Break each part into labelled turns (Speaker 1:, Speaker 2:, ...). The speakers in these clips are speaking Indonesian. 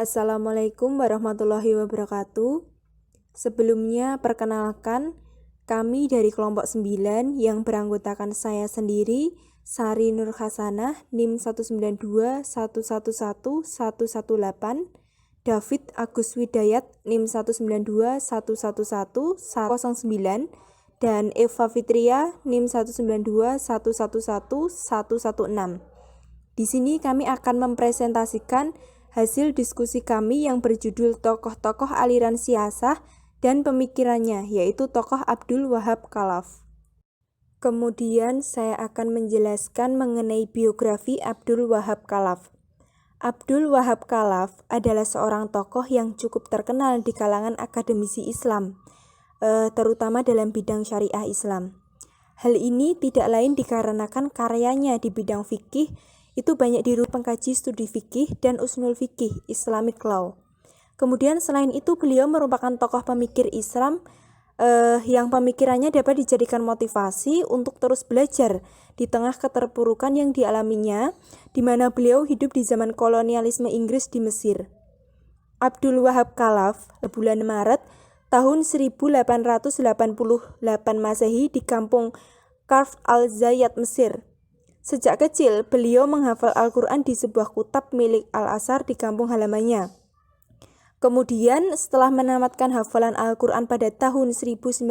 Speaker 1: Assalamualaikum warahmatullahi wabarakatuh. Sebelumnya perkenalkan, kami dari kelompok 9 yang beranggotakan saya sendiri, Sari Nur Hasanah, NIM 19211111118, David Agus Widayat, NIM 192111109, dan Eva Fitria, NIM 192111116. Di sini kami akan mempresentasikan hasil diskusi kami yang berjudul Tokoh-tokoh Aliran Siasah dan Pemikirannya, yaitu tokoh Abdul Wahab Khalaf. Kemudian saya akan menjelaskan mengenai biografi Abdul Wahab Khalaf. Abdul Wahab Khalaf adalah seorang tokoh yang cukup terkenal di kalangan akademisi Islam, terutama dalam bidang syariah Islam. Hal ini tidak lain dikarenakan karyanya di bidang fikih itu banyak dirujuk pengkaji studi fikih dan usulul fikih Islamic law. Kemudian selain itu beliau merupakan tokoh pemikir Islam yang pemikirannya dapat dijadikan motivasi untuk terus belajar di tengah keterpurukan yang dialaminya, di mana beliau hidup di zaman kolonialisme Inggris di Mesir. Abdul Wahab Khalaf bulan Maret tahun 1888 Masehi di kampung Karf al-Zayat, Mesir. Sejak kecil, beliau menghafal Al-Quran di sebuah kutab milik Al-Azhar di kampung halamannya. Kemudian, setelah menamatkan hafalan Al-Quran pada tahun 1900,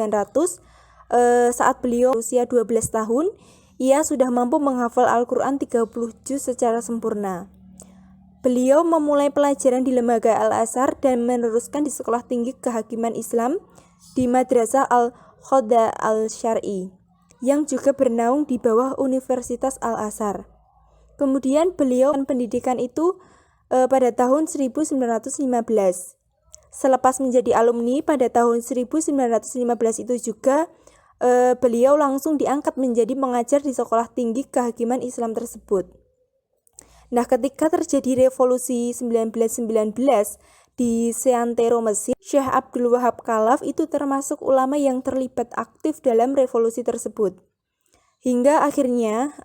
Speaker 1: saat beliau usia 12 tahun, ia sudah mampu menghafal Al-Quran 30 juz secara sempurna. Beliau memulai pelajaran di lembaga Al-Azhar dan meneruskan di Sekolah Tinggi Kehakiman Islam di Madrasah Al-Khoda Al-Syar'i, yang juga bernaung di bawah Universitas Al-Azhar. Kemudian beliau pendidikan itu pada tahun 1915. Selepas menjadi alumni pada tahun 1915 itu juga beliau langsung diangkat menjadi pengajar di Sekolah Tinggi Kehakiman Islam tersebut. Nah, ketika terjadi revolusi 1919 di Seantero Mesir, Syekh Abdul Wahab Khalaf itu termasuk ulama yang terlibat aktif dalam revolusi tersebut. Hingga akhirnya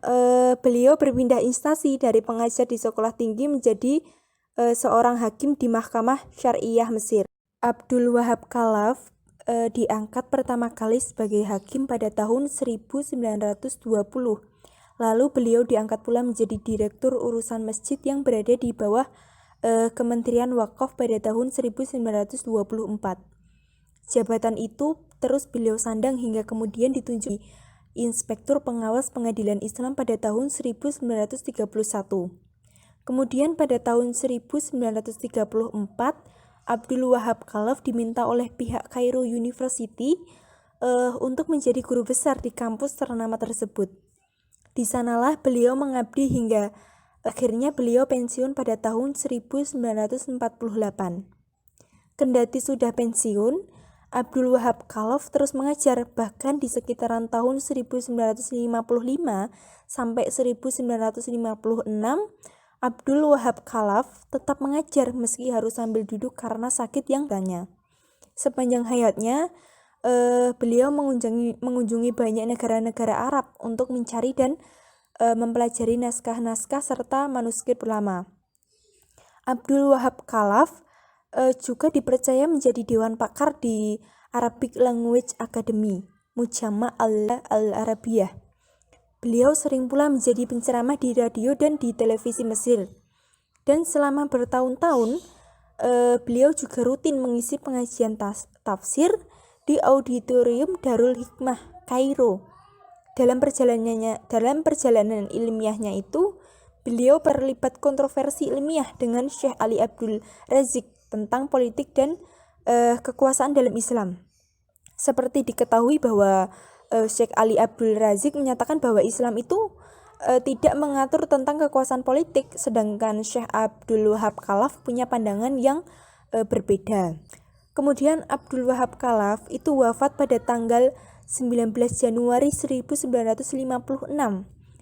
Speaker 1: beliau berpindah instansi dari pengajar di sekolah tinggi menjadi seorang hakim di Mahkamah Syariah Mesir. Abdul Wahab Khalaf diangkat pertama kali sebagai hakim pada tahun 1920. Lalu beliau diangkat pula menjadi direktur urusan masjid yang berada di bawah Kementerian Wakaf pada tahun 1924. Jabatan itu terus beliau sandang hingga kemudian ditunjuk Inspektur Pengawas Pengadilan Islam pada tahun 1931. Kemudian pada tahun 1934, Abdul Wahab Khalaf diminta oleh pihak Cairo University untuk menjadi guru besar di kampus ternama tersebut. Di sanalah beliau mengabdi hingga akhirnya beliau pensiun pada tahun 1948. Kendati sudah pensiun, Abdul Wahab Khalaf terus mengajar, bahkan di sekitaran tahun 1955 sampai 1956, Abdul Wahab Khalaf tetap mengajar meski harus sambil duduk karena sakit yang tanya. Sepanjang hayatnya, beliau mengunjungi banyak negara-negara Arab untuk mencari dan mempelajari naskah-naskah serta manuskrip lama. Abdul Wahab Khalaf juga dipercaya menjadi dewan pakar di Arabic Language Academy, Mujama' Al-Arabiyah. Beliau sering pula menjadi penceramah di radio dan di televisi Mesir. Dan selama bertahun-tahun, beliau juga rutin mengisi pengajian tafsir di auditorium Darul Hikmah, Kairo. Dalam perjalanan ilmiahnya itu, beliau terlibat kontroversi ilmiah dengan Syekh Ali Abdul Razik tentang politik dan kekuasaan dalam Islam. Seperti diketahui bahwa Syekh Ali Abdul Razik menyatakan bahwa Islam itu tidak mengatur tentang kekuasaan politik, sedangkan Syekh Abdul Wahab Khalaf punya pandangan yang berbeda. Kemudian Abdul Wahab Khalaf itu wafat pada tanggal 19 Januari 1956,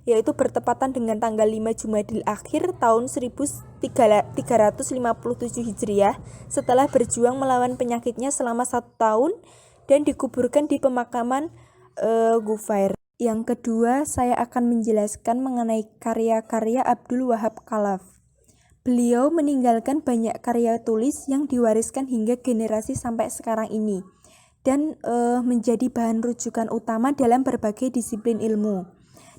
Speaker 1: yaitu bertepatan dengan tanggal 5 Jumadil Akhir tahun 1357 Hijriah setelah berjuang melawan penyakitnya selama 1 tahun dan dikuburkan di pemakaman Gufair. Yang kedua, saya akan menjelaskan mengenai karya-karya Abdul Wahab Khalaf. Beliau meninggalkan banyak karya tulis yang diwariskan hingga generasi sampai sekarang ini dan menjadi bahan rujukan utama dalam berbagai disiplin ilmu.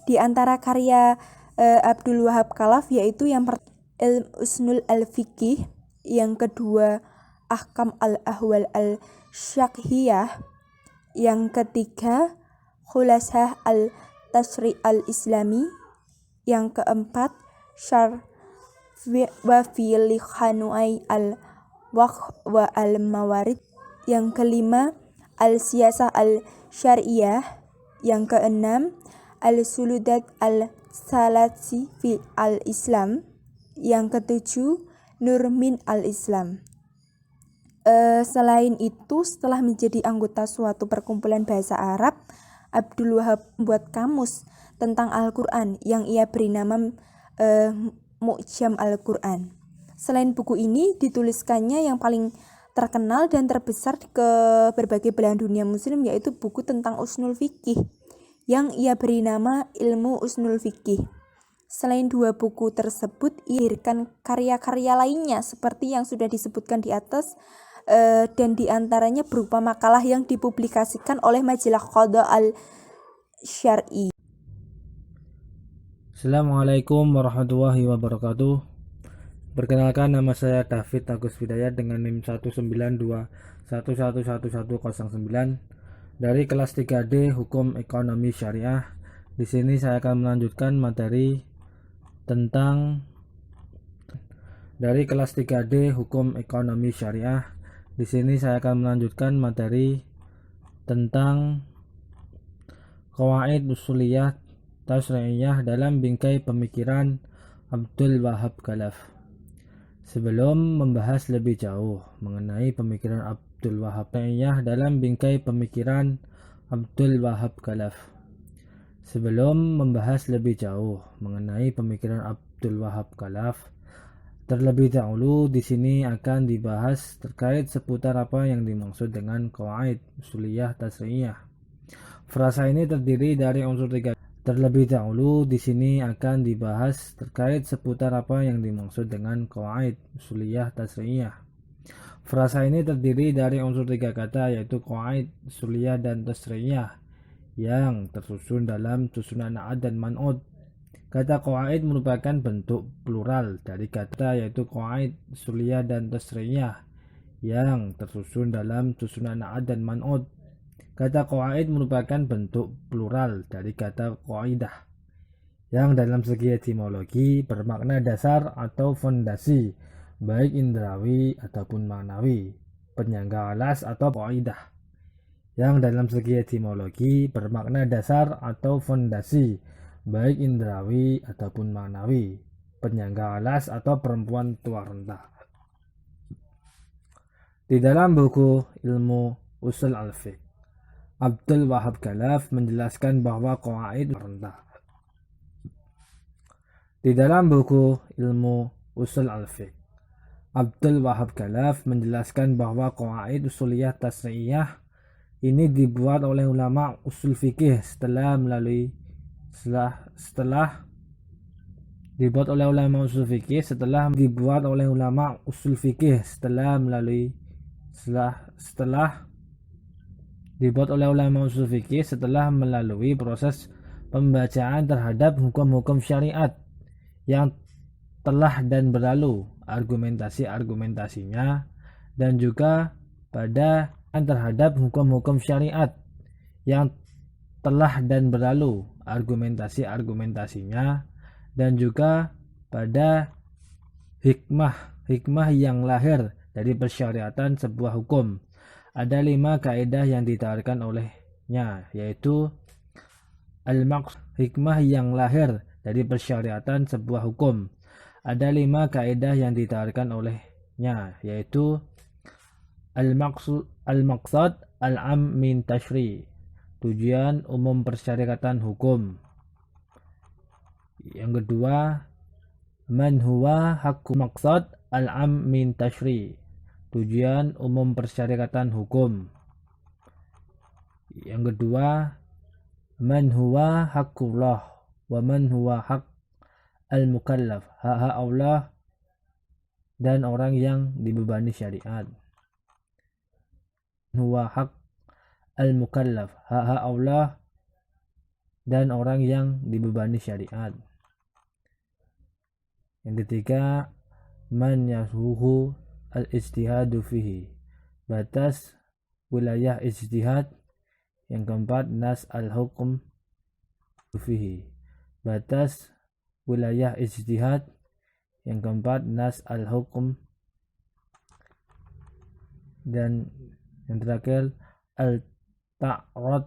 Speaker 1: Di antara karya Abdul Wahab Khalaf yaitu yang pertama Al-Usnul Al-Fiqih, yang kedua Ahkam Al-Ahwal Al-Syakhiyah, yang ketiga Khulasah Al-Tashri' Al-Islami, yang keempat Syarh wa fil Khanuai al-Waqf wa al-Mawarid, yang kelima al-Siyasah al-Syar'iyah, yang keenam al-Suludat al-Salasi fi al-Islam, yang ketujuh Nur min al-Islam. Selain itu, setelah menjadi anggota suatu perkumpulan bahasa Arab, Abdul Wahab membuat kamus tentang Al-Quran yang ia beri nama Mu'jam Al-Quran. Selain buku ini, dituliskannya yang paling terkenal dan terbesar ke berbagai belahan dunia muslim, yaitu buku tentang Usnul Fiqih yang ia beri nama Ilmu Usnul Fiqih. Selain dua buku tersebut, ia melahirkan karya-karya lainnya seperti yang sudah disebutkan di atas, dan diantaranya berupa makalah yang dipublikasikan oleh majalah Qadha Al-Syar'i.
Speaker 2: Assalamualaikum warahmatullahi wabarakatuh. Perkenalkan, nama saya David Agus Hidayat dengan NIM 19211111109 dari kelas 3D Hukum Ekonomi Syariah. Di sini saya akan melanjutkan materi tentang dari kelas 3D Hukum Ekonomi Syariah. Di sini saya akan melanjutkan materi tentang qawaid usuliyah tasri'iyah dalam bingkai pemikiran Abdul Wahab Khalaf. Sebelum membahas lebih jauh mengenai pemikiran Abdul Wahab tasri'iyah dalam bingkai pemikiran Abdul Wahab Khalaf. Sebelum membahas lebih jauh mengenai pemikiran Abdul Wahab Khalaf, terlebih dahulu di sini akan dibahas terkait seputar apa yang dimaksud dengan qawaid usuliyah tasri'iyah. Frasa ini terdiri dari unsur tiga. Terlebih dahulu di sini akan dibahas terkait seputar apa yang dimaksud dengan qawaid usuliyah tasri'iyah. Frasa ini terdiri dari unsur tiga kata, yaitu qawaid, usuliyah, dan tasri'iyah yang tersusun dalam susunan na'at dan man'ud. Kata qawaid merupakan bentuk plural dari kata yaitu qawaid, usuliyah, dan tasri'iyah yang tersusun dalam susunan na'at dan man'ud. Kata qawaid merupakan bentuk plural dari kata qaidah yang dalam segi etimologi bermakna dasar atau fondasi, baik indrawi ataupun manawi, penyangga alas atau qaidah yang dalam segi etimologi bermakna dasar atau fondasi, baik indrawi ataupun manawi, penyangga alas atau perempuan tua renta. Di dalam buku Ilmu Usul Al-Fiqh, Abdul Wahab Khalaf menjelaskan bahwa qawaid rendah. Di dalam buku Ilmu Usul Al-Fiqh, Abdul Wahab Khalaf menjelaskan bahwa qawaid usuliyah tasri'iyah ini dibuat oleh ulama usul fikih setelah melalui proses pembacaan terhadap hukum-hukum syariat yang telah dan berlalu, argumentasi-argumentasinya, dan juga pada terhadap hukum-hukum syariat yang telah dan berlalu, argumentasi-argumentasinya, dan juga pada hikmah yang lahir dari persyariatan sebuah hukum. Ada 5 kaidah yang ditawarkan olehnya, yaitu hikmah yang lahir dari persyariatan sebuah hukum. Ada 5 kaidah yang ditawarkan olehnya, yaitu al-maqsad al-am min tashri', tujuan umum persyariatan hukum. Yang kedua, man huwa haqqu maqsad al-am min tashri', tujuan umum persyariatan hukum. Yang kedua, man huwa haqqullah wa man huwa haqq al-mukallaf, hak Allah dan orang yang dibebani syariat. Huwa hak al-mukallaf, hak Allah dan orang yang dibebani syariat. Yang ketiga, man yasuhu al-ijtihadu fihi, batas wilayah ijtihad. Yang keempat, nas al-hukum fihi, batas wilayah ijtihad. Yang keempat, nas al-hukum. Dan yang terakhir, al-ta'arud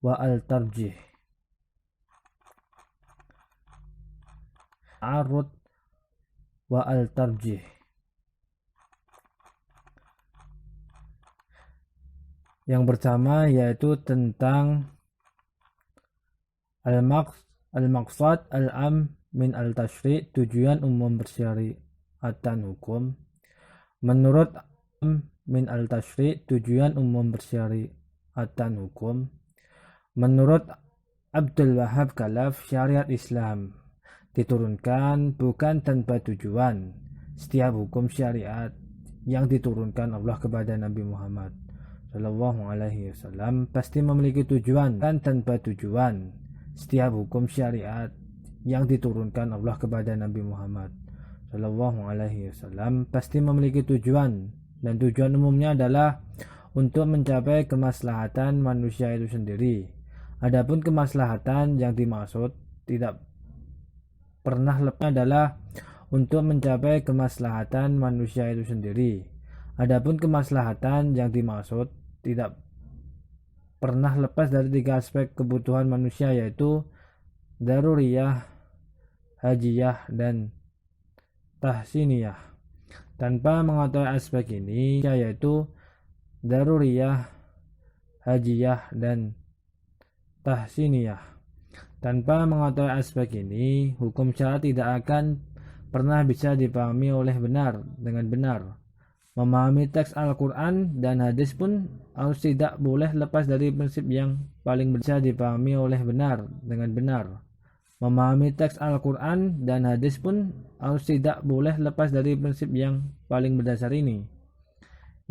Speaker 2: wa al-tarjih. Ta'arud wa al-tarjih. Yang pertama yaitu tentang al-maqsad al-am min al-tashri', tujuan umum bersyariatan hukum. Menurut min al-tashri', tujuan umum bersyariatan hukum. Menurut Abdul Wahab Khalaf, syariat Islam diturunkan bukan tanpa tujuan. Setiap hukum syariat yang diturunkan Allah kepada Nabi Muhammad Shallallahu Alaihi Wasallam pasti memiliki tujuan, kan tanpa tujuan. Setiap hukum syariat yang diturunkan Allah kepada Nabi Muhammad Shallallahu Alaihi Wasallam pasti memiliki tujuan, dan tujuan umumnya adalah untuk mencapai kemaslahatan manusia itu sendiri. Adapun kemaslahatan yang dimaksud tidak pernah lepas adalah untuk mencapai kemaslahatan manusia itu sendiri. Adapun kemaslahatan yang dimaksud tidak pernah lepas dari tiga aspek kebutuhan manusia, yaitu daruriyah, hajiyah, dan tahsiniyah. Tanpa mengetahui aspek ini, yaitu daruriyah, hajiyah, dan tahsiniyah. Tanpa mengetahui aspek ini, hukum syariat tidak akan pernah bisa dipahami dengan benar. Memahami teks Al-Quran dan hadis pun harus tidak boleh lepas dari prinsip yang paling bisa dipahami dengan benar. Memahami teks Al-Quran dan hadis pun harus tidak boleh lepas dari prinsip yang paling berdasar ini.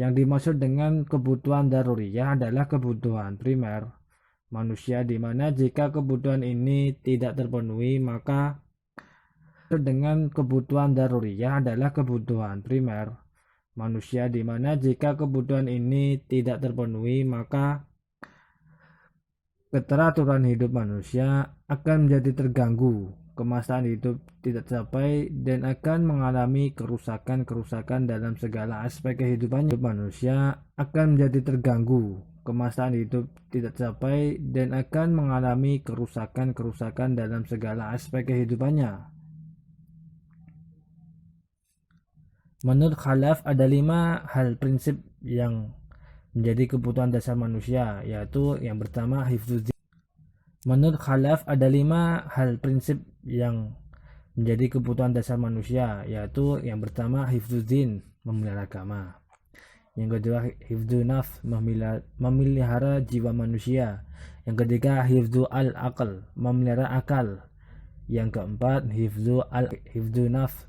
Speaker 2: Yang dimaksud dengan kebutuhan daruriyah adalah kebutuhan primer manusia, di mana jika kebutuhan ini tidak terpenuhi, maka dengan kebutuhan daruriyah adalah kebutuhan primer manusia, di mana jika kebutuhan ini tidak terpenuhi, maka keteraturan hidup manusia akan menjadi terganggu, kemaslahatan hidup tidak tercapai, dan akan mengalami kerusakan dalam segala aspek kehidupannya. Manusia akan menjadi terganggu, kemaslahatan hidup tidak tercapai, dan akan mengalami kerusakan dalam segala aspek kehidupannya. Menurut Khalaf, ada 5 hal prinsip yang menjadi kebutuhan dasar manusia, yaitu yang pertama hifdzuddin. Menurut Khalaf, ada 5 hal prinsip yang menjadi kebutuhan dasar manusia, yaitu yang pertama hifdzuddin, memelihara agama. Yang kedua hifdzunaf, memelihara jiwa manusia. Yang ketiga hifdzu al-aql, memelihara akal. Yang keempat hifdzunaf,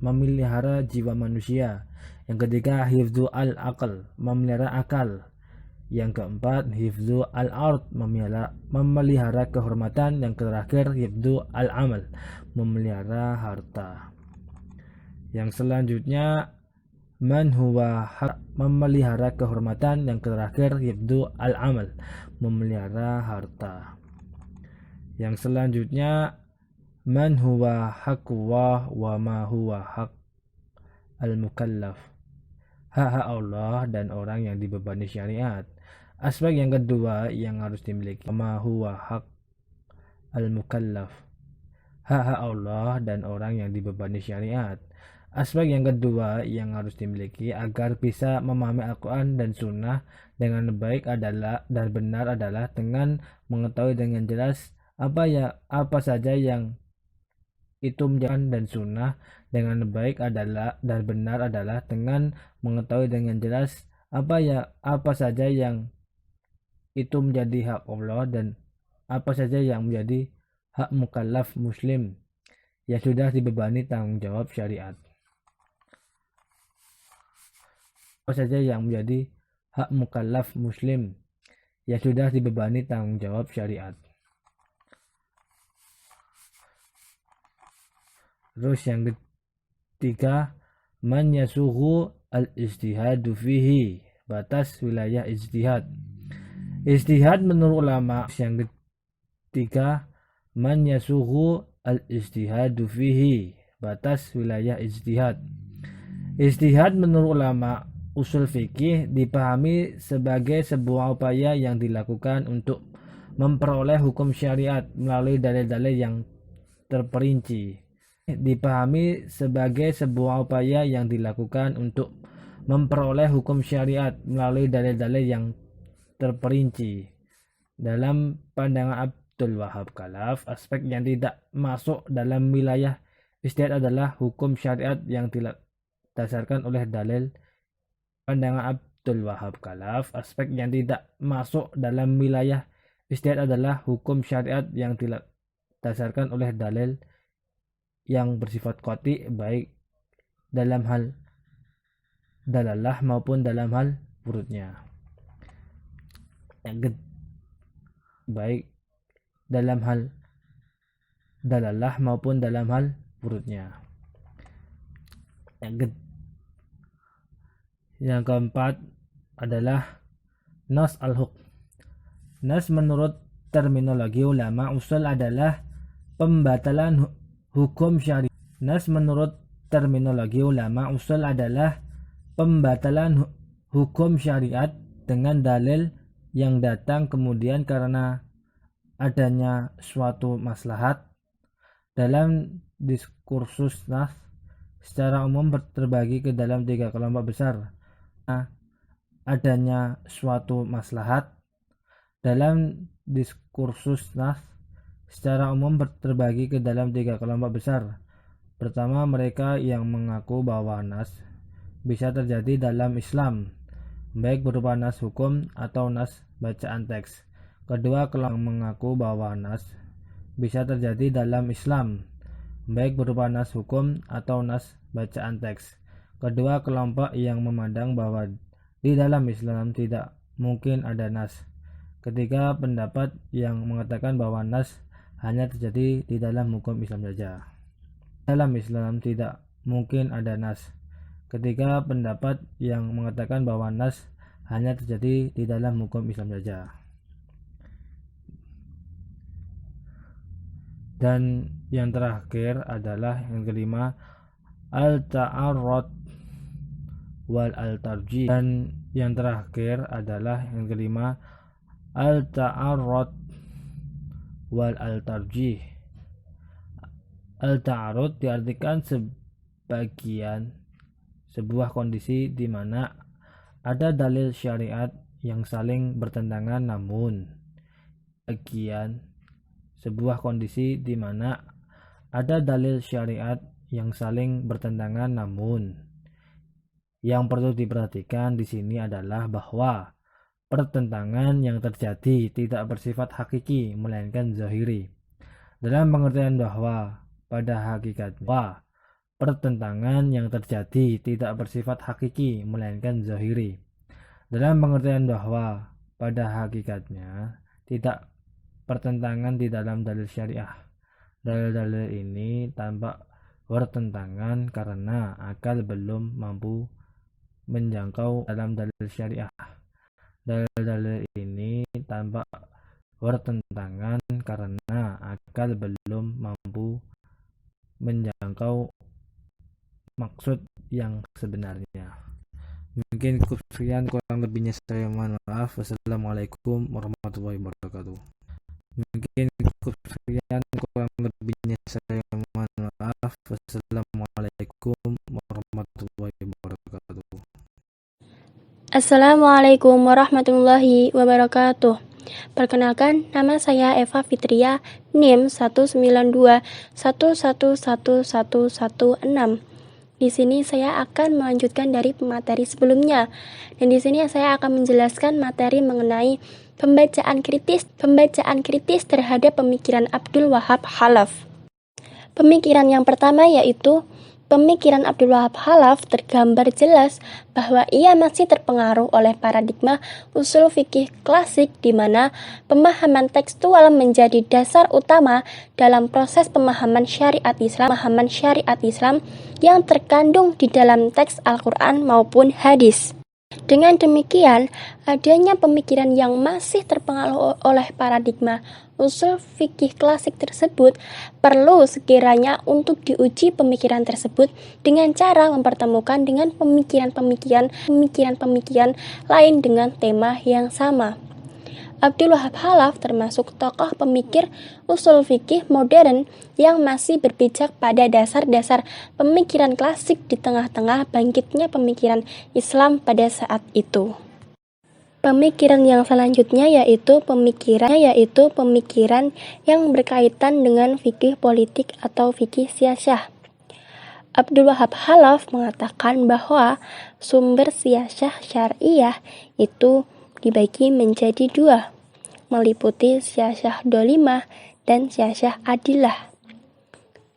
Speaker 2: memelihara jiwa manusia. Yang ketiga hifdzu al-aql, memelihara akal. Yang keempat hifdzu al-ard, memelihara kehormatan. Yang terakhir hifdzu al-amal, memelihara harta. Yang selanjutnya man huwa haq, memelihara kehormatan. Yang terakhir hifdzu al-amal, memelihara harta. Yang selanjutnya man huwa haqqullah wa ma huwa haq al-mukallaf, hak Allah dan orang yang dibebani syariat. Aspek yang kedua yang harus dimiliki, ma huwa haq al-mukallaf, hak Allah dan orang yang dibebani syariat. Aspek yang kedua yang harus dimiliki agar bisa memahami Al-Quran dan Sunnah dengan baik adalah dan benar adalah dengan mengetahui dengan jelas apa saja yang itu menjalankan dan sunnah dengan baik adalah dan benar adalah dengan mengetahui dengan jelas apa saja yang itu menjadi hak Allah dan apa saja yang menjadi hak mukallaf muslim. yang sudah dibebani tanggung jawab syariat. Apa saja yang menjadi hak mukallaf muslim yang sudah dibebani tanggung jawab syariat. Terus yang ketiga, man yasuhu al-ijtihadu fihi, batas wilayah ijtihad. Ijtihad menurut ulama. Yang ketiga, man yasuhu al-ijtihadu fihi, batas wilayah ijtihad. Ijtihad menurut ulama usul fikih dipahami sebagai sebuah upaya yang dilakukan untuk memperoleh hukum syariat melalui dalil-dalil yang terperinci. Dipahami sebagai sebuah upaya yang dilakukan untuk memperoleh hukum syariat melalui dalil-dalil yang terperinci. Dalam pandangan Abdul Wahab Khalaf, aspek yang tidak masuk dalam wilayah ijtihad adalah hukum syariat yang didasarkan oleh dalil. Pandangan Abdul Wahab Khalaf, aspek yang tidak masuk dalam wilayah ijtihad adalah hukum syariat yang didasarkan oleh dalil yang bersifat qati, baik dalam hal dalalah maupun dalam hal wurudnya. Baik dalam hal dalalah maupun dalam hal wurudnya. Yang keempat adalah nas al-hukm. Nas menurut terminologi ulama usul adalah pembatalan hukum syariat. Nas menurut terminologi ulama usul adalah pembatalan hukum syariat dengan dalil yang datang kemudian karena adanya suatu maslahat. Dalam diskursus nas secara umum terbagi ke dalam 3 kelompok besar. Adanya suatu maslahat. Dalam diskursus nas secara umum terbagi ke dalam 3 kelompok besar. Pertama, mereka yang mengaku bahwa nas bisa terjadi dalam Islam, baik berupa nas hukum atau nas bacaan teks. Kedua, kelompok yang mengaku bahwa nas bisa terjadi dalam Islam, baik berupa nas hukum atau nas bacaan teks. Kedua, kelompok yang memandang bahwa di dalam Islam tidak mungkin ada nas. Ketiga, pendapat yang mengatakan bahwa nas hanya terjadi di dalam hukum Islam saja. Dalam Islam tidak mungkin ada nas. Ketiga, pendapat yang mengatakan bahwa nas hanya terjadi di dalam hukum Islam saja. Dan yang terakhir adalah yang kelima, al-ta'arrud wal al-tarjih. Dan yang terakhir adalah yang kelima, al-ta'arrud wal al-tarjih. Al-ta'arrud diartikan sebagian sebuah kondisi di mana ada dalil syariat yang saling bertentangan, namun bagian sebuah kondisi di mana ada dalil syariat yang saling bertentangan, namun yang perlu diperhatikan di sini adalah bahwa pertentangan yang terjadi tidak bersifat hakiki melainkan zahiri. Dalam pengertian bahwa pada hakikatnya pertentangan yang terjadi tidak bersifat hakiki melainkan zahiri. Dalam pengertian bahwa pada hakikatnya tidak pertentangan di dalam dalil syariah. Dalil-dalil ini tampak bertentangan karena akal belum mampu menjangkau dalam dalil syariah. Dalil-dalil ini tampak bertentangan karena akal belum mampu menjangkau maksud yang sebenarnya. Mungkin cukup sekian, kurang lebihnya saya mohon maaf. Wassalamualaikum warahmatullahi wabarakatuh. Mungkin cukup sekian, kurang lebihnya saya mohon maaf. Wassalamualaikum warahmatullahi wabarakatuh.
Speaker 3: Assalamualaikum warahmatullahi wabarakatuh. Perkenalkan, nama saya Eva Fitria, NIM 192111116. Di sini saya akan melanjutkan dari materi sebelumnya. Dan di sini saya akan menjelaskan materi mengenai pembacaan kritis terhadap pemikiran Abdul Wahab Khalaf. Pemikiran yang pertama yaitu pemikiran Abdul Wahab Khalaf tergambar jelas bahwa ia masih terpengaruh oleh paradigma usul fikih klasik di mana pemahaman tekstual menjadi dasar utama dalam proses pemahaman syariat Islam yang terkandung di dalam teks Al-Quran maupun hadis. Dengan demikian, adanya pemikiran yang masih terpengaruh oleh paradigma usul fikih klasik tersebut perlu sekiranya untuk diuji pemikiran tersebut dengan cara mempertemukan dengan pemikiran lain dengan tema yang sama. Abdul Wahab Khalaf termasuk tokoh pemikir usul fikih modern yang masih berpijak pada dasar-dasar pemikiran klasik di tengah-tengah bangkitnya pemikiran Islam pada saat itu. Pemikiran yang selanjutnya yaitu pemikiran yang berkaitan dengan fikih politik atau fikih siasah. Abdul Wahab Khalaf mengatakan bahwa sumber siasah syariah itu dibagi menjadi dua, meliputi siasah dolimah dan siasah adilah.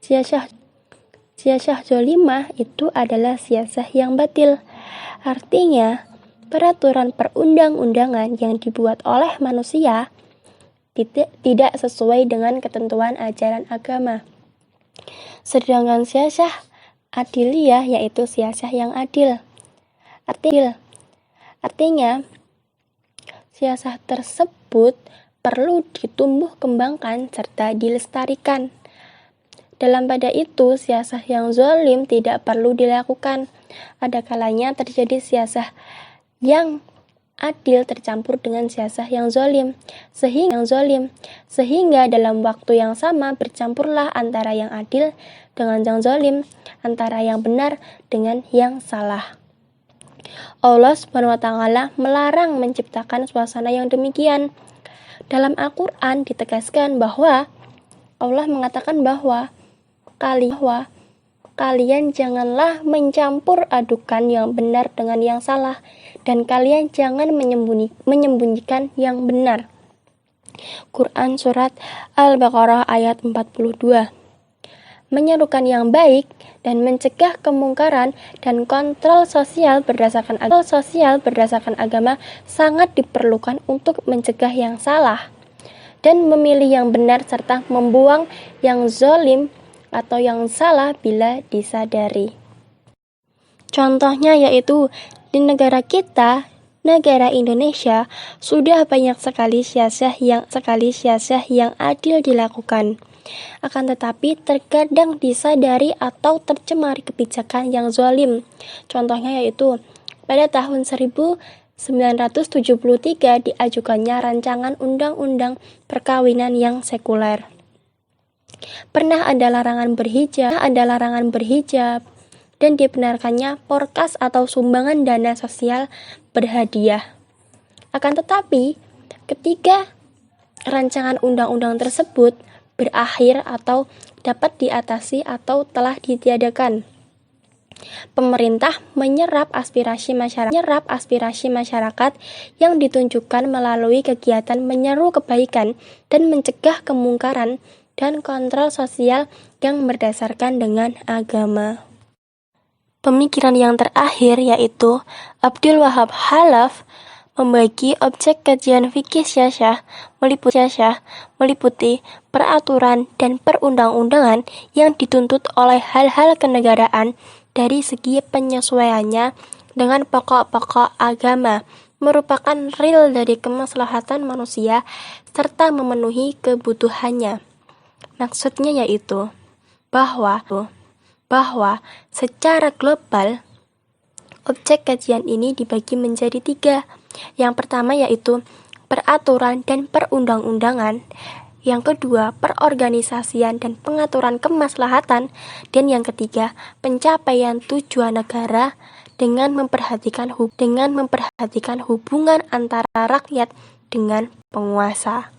Speaker 3: Siasah dolimah itu adalah siasah yang batil, artinya peraturan perundang-undangan yang dibuat oleh manusia tidak sesuai dengan ketentuan ajaran agama. Sedangkan siasah adiliyah yaitu siasah yang adil. Artinya, siasah tersebut perlu ditumbuh kembangkan serta dilestarikan. Dalam pada itu, siasah yang zalim tidak perlu dilakukan. Ada kalanya terjadi siasah yang adil tercampur dengan siasah yang zalim, sehingga dalam waktu yang sama bercampurlah antara yang adil dengan yang zalim, antara yang benar dengan yang salah. Allah SWT melarang menciptakan suasana yang demikian. Dalam Al-Quran ditegaskan bahwa Allah mengatakan bahwa kalian janganlah mencampur adukan yang benar dengan yang salah, dan kalian jangan menyembunyikan yang benar. Quran Surat Al-Baqarah ayat 42. Menyerukan yang baik dan mencegah kemungkaran dan kontrol sosial berdasarkan agama sangat diperlukan untuk mencegah yang salah dan memilih yang benar serta membuang yang zalim atau yang salah bila disadari. Contohnya yaitu di negara kita, negara Indonesia, sudah banyak sekali siasah yang adil dilakukan. Akan tetapi terkadang disadari atau tercemari kebijakan yang zalim. Contohnya yaitu pada tahun 1973 diajukannya rancangan undang-undang perkawinan yang sekuler. Pernah ada larangan berhijab dan dibenarkannya porkas atau sumbangan dana sosial berhadiah. Akan tetapi ketika rancangan undang-undang tersebut berakhir atau dapat diatasi atau telah ditiadakan, pemerintah menyerap aspirasi masyarakat yang ditunjukkan melalui kegiatan menyeru kebaikan dan mencegah kemungkaran dan kontrol sosial yang berdasarkan dengan agama. Pemikiran yang terakhir yaitu Abdul Wahab Khalaf membagi objek kajian fikih siasah meliputi peraturan dan perundang-undangan yang dituntut oleh hal-hal kenegaraan dari segi penyesuaiannya dengan pokok-pokok agama, merupakan real dari kemaslahatan manusia serta memenuhi kebutuhannya. Maksudnya yaitu bahwa secara global objek kajian ini dibagi menjadi 3. Yang pertama yaitu peraturan dan perundang-undangan, yang kedua perorganisasian dan pengaturan kemaslahatan, dan yang ketiga pencapaian tujuan negara dengan memperhatikan hubungan antara rakyat dengan penguasa.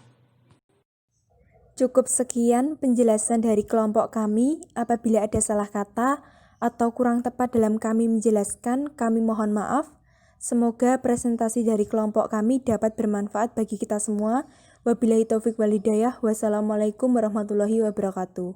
Speaker 1: Cukup sekian penjelasan dari kelompok kami. Apabila ada salah kata atau kurang tepat dalam kami menjelaskan, kami mohon maaf. Semoga presentasi dari kelompok kami dapat bermanfaat bagi kita semua. Wabillahi taufik wal hidayah. Wassalamualaikum warahmatullahi wabarakatuh.